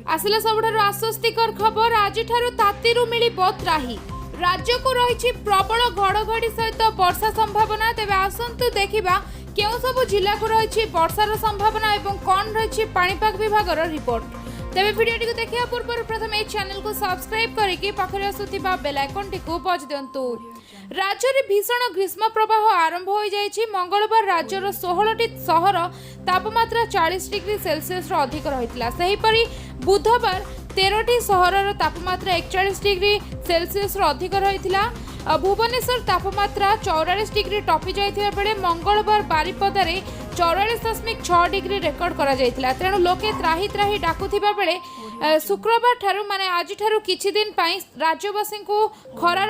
आसिला सबुठारु आश्वस्तिकर खबर आज तातीरु मिलिबो त्राही। राज्य को रही प्रबल घड़घड़ी सहित वर्षा संभावना। तेज आसतु देखा केउ सब जिला को रही वर्षार संभावना और कौन रही पाणीपाग विभाग रिपोर्ट। तेज भिडियो देखा पूर्व प्रथम ए चैनल को सब्सक्राइब करके पाखरे आसुथिबा बेल आइकन टिकु बज दियंतु। राज्य में भीषण ग्रीष्म प्रवाह आरंभ हो जाइछि। मंगलवार राज्यर 16टी सहर तापमात्रा 40 डिग्री सेल्सियस अधिक रहितला। सेहीपरि बुधवार 13टी सहरर तापमात्रा 41 डिग्री सेल्सियस अधिक रहितला। भुवनेश्वर तापमात्रा 44 डिग्री टपी जाइथिबा बेले मंगलवार बारिपदारे 44.6 डिग्री रेकर्ड करा जाइथिला। तेणु लोके त्राही त्राही डाकुथिबा बेले शुक्रवार ठारू माने आज ठारू किछि दिन पई राज्यवासी को खरार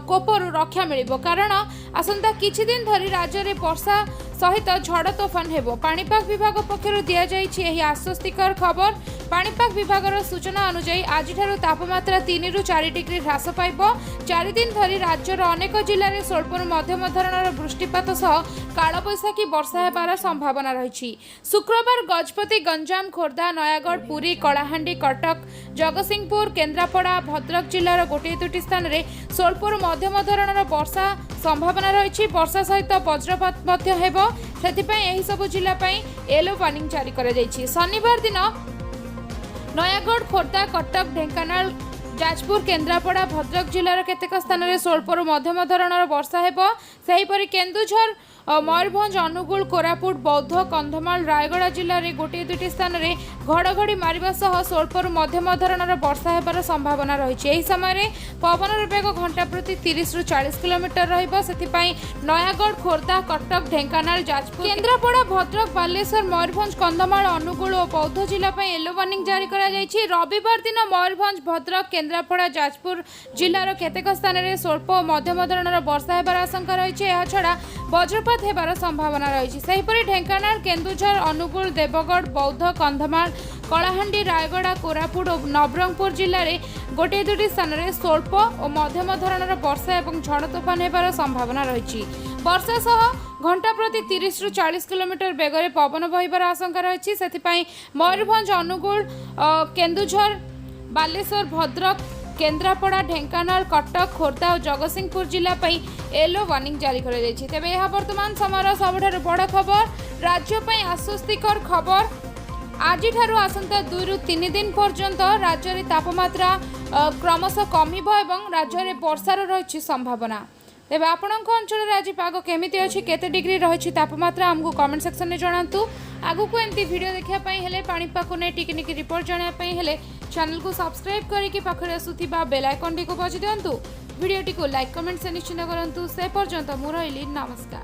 कोपरु रक्षा मिलिबो। कारण आसंता किछि दिन धरी राज्य रे वर्षा सहित झड़ तोफान हेबो। पाणीपाग विभाग पक्षरु दिया जाइछि एही आश्वस्तिकर खबर। पाणीपाग विभागर सूचना अनुसार आज ठारू तापमात्रा 3 रु 4 डिग्री ह्रास पाइबो। 4 दिन धरी राज्यर अनेक जिल्ला रे स्वल्परु मध्यम धरणर वृष्टिपात सह कालबैशाखी वर्षा हेबार संभावना रही। शुक्रवार गजपति, गंजाम, खोर्धा, नयागढ़, पुरी, कलाहांडी, कटक, जगतसिंहपुर, केन्द्रापड़ा, भद्रक जिलार गोटे दुटी स्थान में स्वल्परु मध्यम धरणर वर्षा संभावना रही। वर्षा सहित वज्रपात मध्य हेबो। सेथिपई एही सब जिला पई येलो वार्निंग जारी करा जायछि। शनिवार दिन नयागढ़, खोर्धा, कटक, ढेंकानाल, जाजपुर, केन्द्रापड़ा, भद्रक जिलार केतेक स्थान में स्वल्परु मध्यम धरणर वर्षा हेबो। सेहीपरि केन्दुझर, मयूरभंज, अनुगुल, कोरापुट, बौद्ध, कंधमाल, रायगड़ा जिले में गोटे दुटी स्थान में घड़घड़ी मारिबा सह स्वल्परु मध्यम धरणर वर्षा हेबार संभावना रही। एही समय पवनर बेग घंटा प्रति 30 रु 40 किलोमीटर रहिबो। सेथिपई नयागढ़, खोर्धा, कटक, ढेंकानाल, जाजपुर, केन्द्रापड़ा, भद्रक, बालेश्वर, मयूरभंज, कंधमाल, अनुगुल और बौद्ध जिला येलो वार्निंग जारी करा जायछि। रविवार दिन मयूरभंज, भद्रक, केन्द्रापड़ा, जाजपुर जिलार केतेक स्थान में स्वल्प और मध्यम धरणर वर्षा हेबार आशंका रही। यह छड़ा वज्रपात हेबार संभावना रही। सेहीपरि ढेंकानाल, केन्दुझर, अनुगुल, देवगढ़, बौद्ध, कंधमाल, कलाहांडी, रायगड़ा, कोरापुट और नवरंगपुर जिले में गोटे दुटी स्थान में स्वल्प और मध्यम धरणर वर्षा और झड़ तोफान हेबार संभावना रही। वर्षा सह घंटा प्रति 30 रु 40 किलोमीटर बेगरे पवन बहिबार आशंका रही। सेथिपई मयूरभंज, अनुगुल, केन्दुझर, बालेश्वर, भद्रक, केन्द्रापड़ा, ढेंकानाल, कटक, खोर्धा और जगतसिंहपुर जिला येलो वार्निंग जारी कर तेबे यह वर्तमान समय सबुठारु बड़ खबर। राज्य पई आश्वस्तिकर खबर। आज ठारू आसंता 2 रु 3 दिन पर्यंत राज्य में तापमात्रा क्रमशः कमिबो एवं राज्य में वर्षार रही संभावना। तेबे आपणक अंचल आज पाग केमिति अछि, केते डिग्री रही तापमात्रा आमको कमेंट सेक्शन में जणांतु। आगु को एमती वीडियो देखा हेले पाणीपाग ने टिकनिक रिपोर्ट जानापी हेले चैनल को सब्सक्राइब करके पाखरे आसुथिबा बेल आइकन टी को बजाई दियंतु। वीडियो टी को लाइक कमेंट से निश्चित करंतु। से पर्यंत मु रहिली नमस्कार।